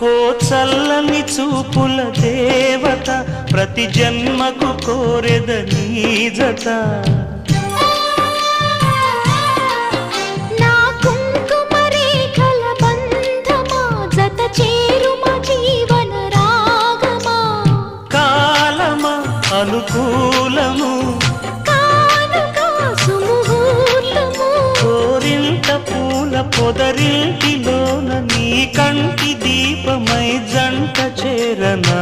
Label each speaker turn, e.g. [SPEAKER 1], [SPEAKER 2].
[SPEAKER 1] ఓ చల్లని చూపుల దేవత ప్రతి జన్మకు కోరెద నీ జత
[SPEAKER 2] నా కుంకుమ రేఖల బంధమా జత చేరుమ జీవన రాగమా
[SPEAKER 1] కాలమా అనుకూలము
[SPEAKER 2] కానుక సుముహూర్తము
[SPEAKER 1] కోరింత పూల పొదరింటిలోన నీ కంటి దీపమై జంట చేరనా